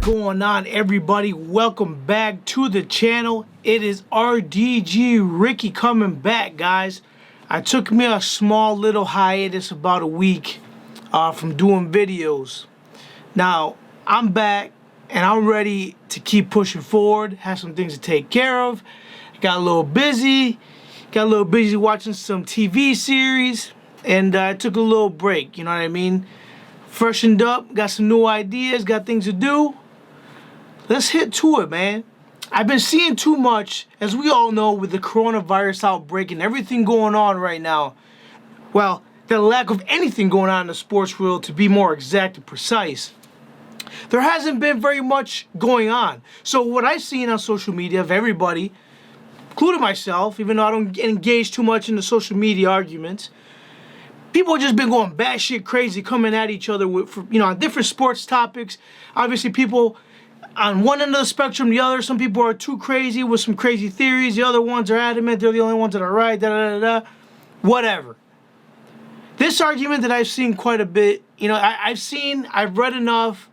going on, everybody? Welcome back to the channel. It is RDG Ricky coming back, guys. I took me a small little hiatus, about a week, from doing videos. Now I'm back and I'm ready to keep pushing forward. Have some things to take care of. Got a little busy watching some TV series, and I took a little break. You know what I mean? Freshened up, got some new ideas, got things to do. Let's hit to it, man. I've been seeing too much, as we all know, with the coronavirus outbreak and everything going on right now. Well, the lack of anything going on in the sports world, to be more exact and precise. There hasn't been very much going on. So what I've seen on social media of everybody, including myself, even though I don't engage too much in the social media arguments, people have just been going batshit crazy, coming at each other with, on different sports topics. Obviously, people on one end of the spectrum, the other. Some people are too crazy with some crazy theories. The other ones are adamant they're the only ones that are right. Whatever. This argument that I've seen quite a bit. I've read enough.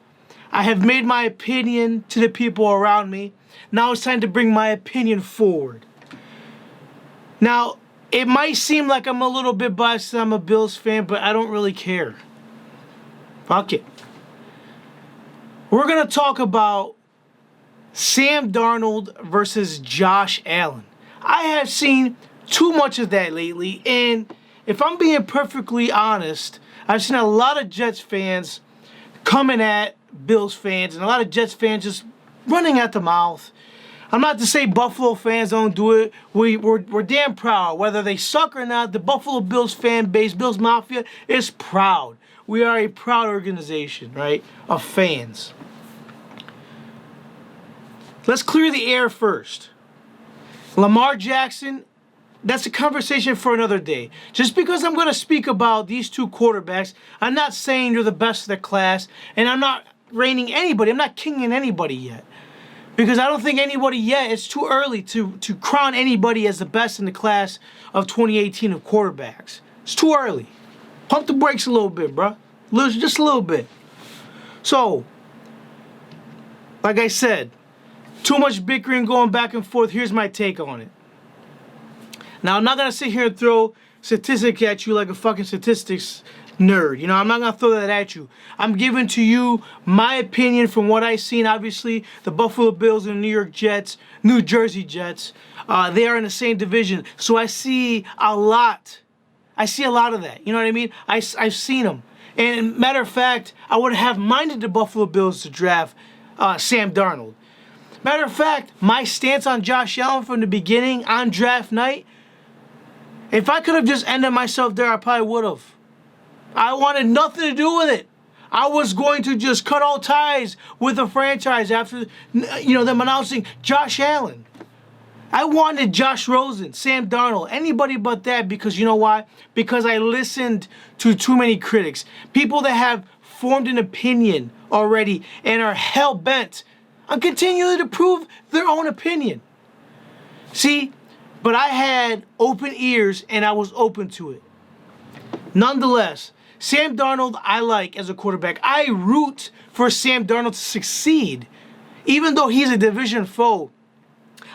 I have made my opinion to the people around me. Now it's time to bring my opinion forward. Now, it might seem like I'm a little bit biased, I'm a Bills fan, but I don't really care. Fuck it. We're going to talk about Sam Darnold versus Josh Allen. I have seen too much of that lately, and if I'm being perfectly honest, I've seen a lot of Jets fans coming at Bills fans, and a lot of Jets fans just running at the mouth. I'm not to say Buffalo fans don't do it. We're damn proud. Whether they suck or not, the Buffalo Bills fan base, Bills Mafia, is proud. We are a proud organization, right, of fans. Let's clear the air first. Lamar Jackson, that's a conversation for another day. Just because I'm going to speak about these two quarterbacks, I'm not saying they're the best of their class, and I'm not reigning anybody. I'm not kinging anybody yet. Because I don't think anybody yet, it's too early to crown anybody as the best in the class of 2018 of quarterbacks. It's too early. Pump the brakes a little bit, bro. Just a little bit. So, like I said, too much bickering going back and forth. Here's my take on it. Now, I'm not going to sit here and throw statistics at you like a fucking statistics nerd. I'm not going to throw that at you. I'm giving to you my opinion from what I've seen. Obviously, the Buffalo Bills and the New Jersey Jets, they are in the same division. So I see a lot. I see a lot of that. You know what I mean? I've seen them. And matter of fact, I would have minded the Buffalo Bills to draft Sam Darnold. Matter of fact, my stance on Josh Allen from the beginning on draft night, if I could have just ended myself there, I probably would have. I wanted nothing to do with it. I was going to just cut all ties with the franchise after, them announcing Josh Allen. I wanted Josh Rosen, Sam Darnold, anybody but that, because you know why? Because I listened to too many critics. People that have formed an opinion already and are hell-bent on continuing to prove their own opinion. See, but I had open ears and I was open to it. Nonetheless, Sam Darnold I like as a quarterback. I root for Sam Darnold to succeed. Even though he's a division foe,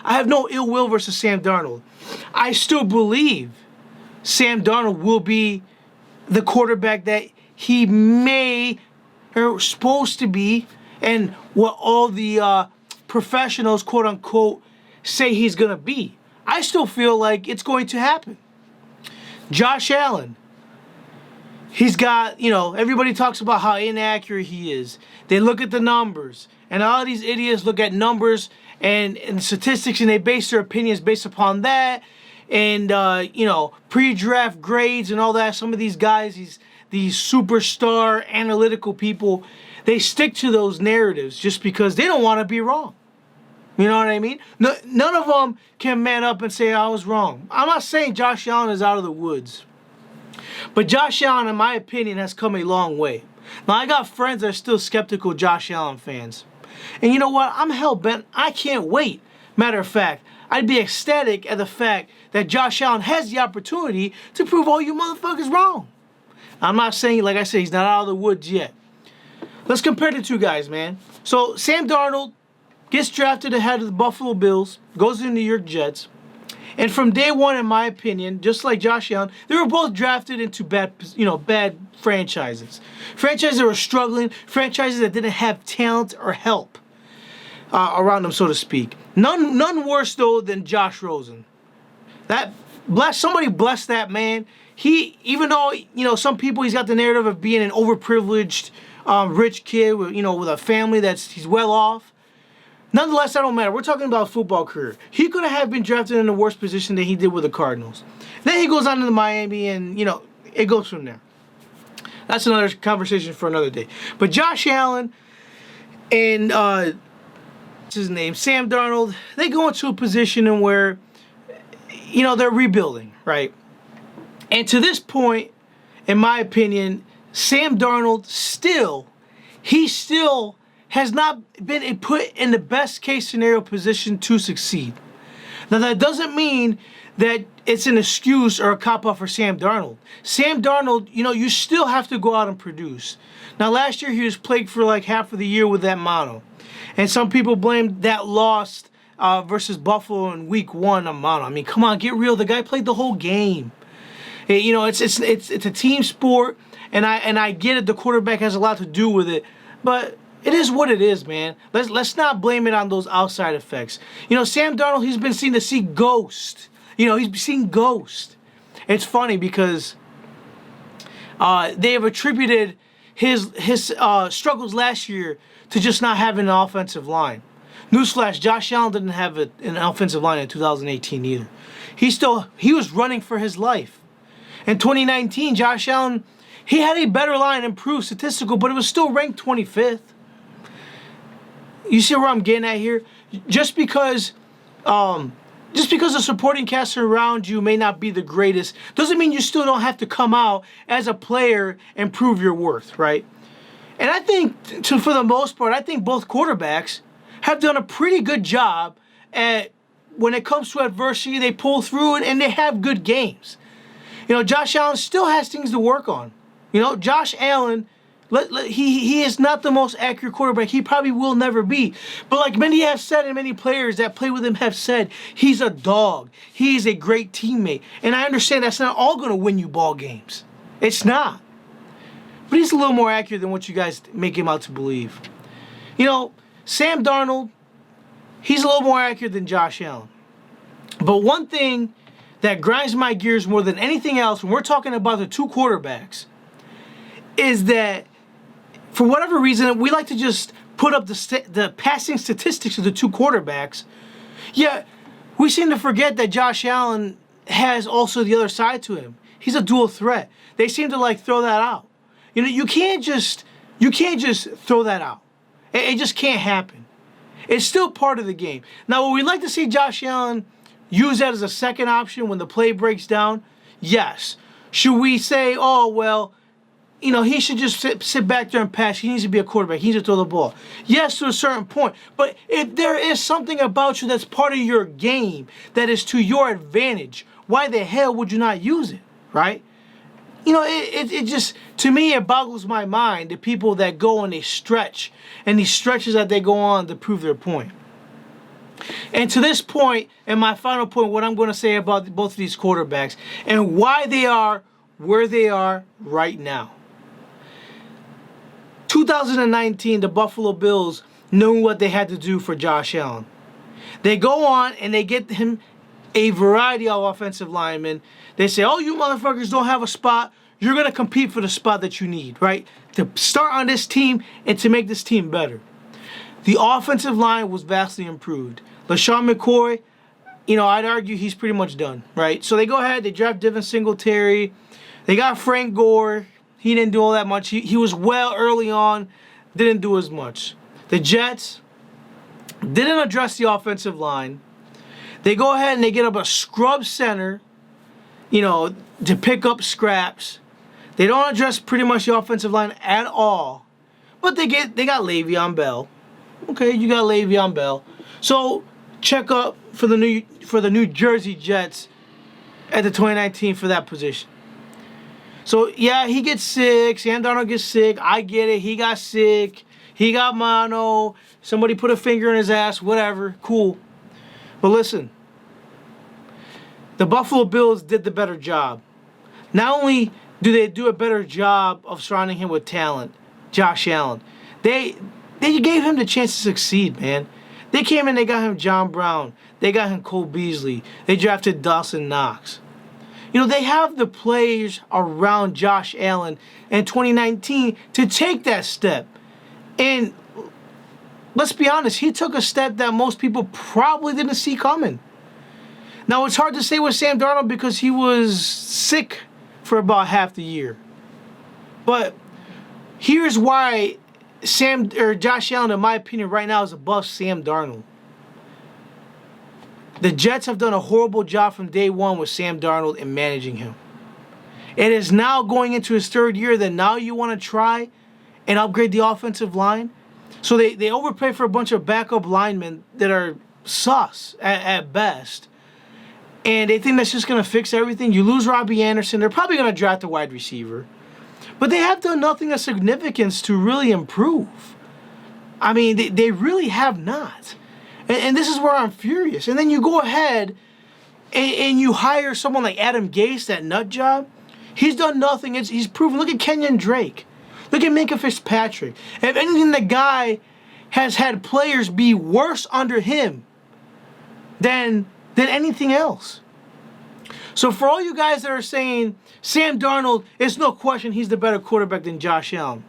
I have no ill will versus Sam Darnold. I still believe Sam Darnold will be the quarterback that he may or supposed to be, and what all the professionals, quote unquote, say he's going to be. I still feel like it's going to happen. Josh Allen. He's got, everybody talks about how inaccurate he is. They look at the numbers. And all these idiots look at numbers and statistics, and they base their opinions based upon that. And, pre-draft grades and all that. Some of these guys, these superstar analytical people, they stick to those narratives just because they don't want to be wrong. You know what I mean? None of them can man up and say, I was wrong. I'm not saying Josh Allen is out of the woods. But Josh Allen, in my opinion, has come a long way. Now, I got friends that are still skeptical Josh Allen fans. And you know what? I'm hell-bent. I can't wait. Matter of fact, I'd be ecstatic at the fact that Josh Allen has the opportunity to prove all you motherfuckers wrong. I'm not saying, like I said, he's not out of the woods yet. Let's compare the two guys, man. So Sam Darnold gets drafted ahead of the Buffalo Bills, goes to the New York Jets. And from day one, in my opinion, just like Josh Allen, they were both drafted into bad franchises. Franchises that were struggling, franchises that didn't have talent or help around them, so to speak. None worse, though, than Josh Rosen. Somebody bless that man. He, even though, some people, he's got the narrative of being an overprivileged, rich kid with a family he's well off. Nonetheless, that don't matter. We're talking about a football career. He could have been drafted in a worse position than he did with the Cardinals. Then he goes on to the Miami, and, it goes from there. That's another conversation for another day. But Josh Allen and, what's his name, Sam Darnold, they go into a position in where, they're rebuilding, right? And to this point, in my opinion, Sam Darnold still has not been put in the best case scenario position to succeed. Now, that doesn't mean that it's an excuse or a cop-out for Sam Darnold. Sam Darnold, you still have to go out and produce. Now, last year he was plagued for like half of the year with that mono. And some people blamed that loss versus Buffalo in week 1 on mono. I mean, come on, get real. The guy played the whole game. It's a team sport, and I get it. The quarterback has a lot to do with it, but it is what it is, man. Let's not blame it on those outside effects. Sam Darnold, he's been seen to see ghosts. He's seen ghosts. It's funny because they have attributed his struggles last year to just not having an offensive line. Newsflash: Josh Allen didn't have an offensive line in 2018 either. He was running for his life. In 2019, Josh Allen, he had a better line, improved statistical, but it was still ranked 25th. You see where I'm getting at here? Just because the supporting cast around you may not be the greatest doesn't mean you still don't have to come out as a player and prove your worth, right? And I think, for the most part, I think both quarterbacks have done a pretty good job at, when it comes to adversity, they pull through and they have good games. Josh Allen still has things to work on. Josh Allen, he is not the most accurate quarterback. He probably will never be. But like many have said and many players that play with him have said, he's a dog. He's a great teammate. And I understand that's not all going to win you ball games. It's not. But he's a little more accurate than what you guys make him out to believe. Sam Darnold, he's a little more accurate than Josh Allen. But one thing that grinds my gears more than anything else when we're talking about the two quarterbacks is that, for whatever reason, we like to just put up the passing statistics of the two quarterbacks. Yet, we seem to forget that Josh Allen has also the other side to him. He's a dual threat. They seem to throw that out. You can't just throw that out. It just can't happen. It's still part of the game. Now, would we like to see Josh Allen use that as a second option when the play breaks down? Yes. Should we say, oh, well, he should just sit back there and pass. He needs to be a quarterback. He needs to throw the ball. Yes, to a certain point. But if there is something about you that's part of your game that is to your advantage, why the hell would you not use it, right? It just, to me, it boggles my mind, the people that go and they stretch, and these stretches that they go on to prove their point. And to this point, and my final point, what I'm going to say about both of these quarterbacks and why they are where they are right now. 2019, the Buffalo Bills knew what they had to do for Josh Allen. They go on and they get him a variety of offensive linemen. They say, oh, you motherfuckers don't have a spot. You're going to compete for the spot that you need, right? To start on this team and to make this team better. The offensive line was vastly improved. LaShawn McCoy, I'd argue he's pretty much done, right? So they go ahead, they draft Devin Singletary. They got Frank Gore. He didn't do all that much. He was well early on, didn't do as much. The Jets didn't address the offensive line. They go ahead and they get up a scrub center, to pick up scraps. They don't address pretty much the offensive line at all. But they got Le'Veon Bell. Okay, you got Le'Veon Bell. So check up for the New Jersey Jets at the 2019 for that position. So, yeah, he gets sick. Sam Darnold gets sick. I get it. He got sick. He got mono. Somebody put a finger in his ass. Whatever. Cool. But listen, the Buffalo Bills did the better job. Not only do they do a better job of surrounding him with talent, Josh Allen, they gave him the chance to succeed, man. They came in, they got him John Brown. They got him Cole Beasley. They drafted Dawson Knox. You know, they have the players around Josh Allen in 2019 to take that step. And let's be honest, he took a step that most people probably didn't see coming. Now, it's hard to say with Sam Darnold because he was sick for about half the year. But here's why Josh Allen, in my opinion, right now is above Sam Darnold. The Jets have done a horrible job from day one with Sam Darnold in managing him. It is now going into his third year that now you want to try and upgrade the offensive line. So they overpay for a bunch of backup linemen that are sus at best. And they think that's just going to fix everything. You lose Robbie Anderson. They're probably going to draft a wide receiver. But they have done nothing of significance to really improve. I mean, they really have not. And this is where I'm furious. And then you go ahead and you hire someone like Adam Gase, that nut job. He's done nothing. He's proven. Look at Kenyon Drake. Look at Minka Fitzpatrick. If anything, the guy has had players be worse under him than anything else. So for all you guys that are saying Sam Darnold, it's no question he's the better quarterback than Josh Allen.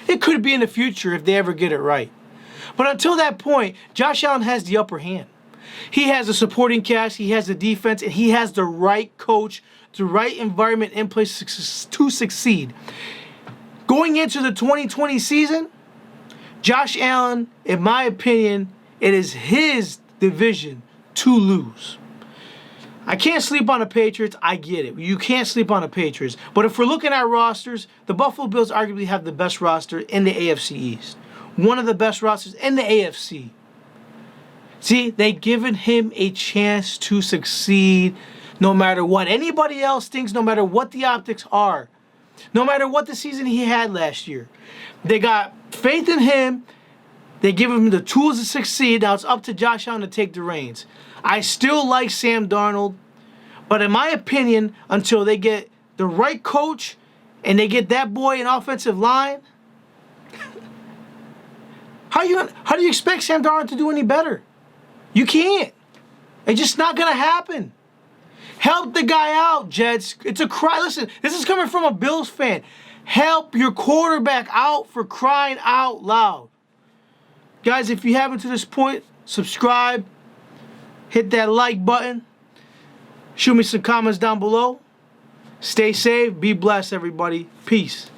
It could be in the future if they ever get it right. But until that point, Josh Allen has the upper hand. He has the supporting cast, he has the defense, and he has the right coach, the right environment in place to succeed. Going into the 2020 season, Josh Allen, in my opinion, it is his division to lose. I can't sleep on the Patriots. I get it. You can't sleep on the Patriots. But if we're looking at rosters, the Buffalo Bills arguably have the best roster in the AFC East. One of the best rosters in the AFC. See, they've given him a chance to succeed no matter what anybody else thinks, no matter what the optics are, no matter what the season he had last year. They got faith in him. They give him the tools to succeed. Now it's up to Josh Allen to take the reins. I still like Sam Darnold, but in my opinion, until they get the right coach and they get that boy an offensive line, how do you expect Sam Darnold to do any better? You can't. It's just not going to happen. Help the guy out, Jets. It's a cry. Listen, this is coming from a Bills fan. Help your quarterback out, for crying out loud. Guys, if you haven't to this point, subscribe. Hit that like button. Shoot me some comments down below. Stay safe. Be blessed, everybody. Peace.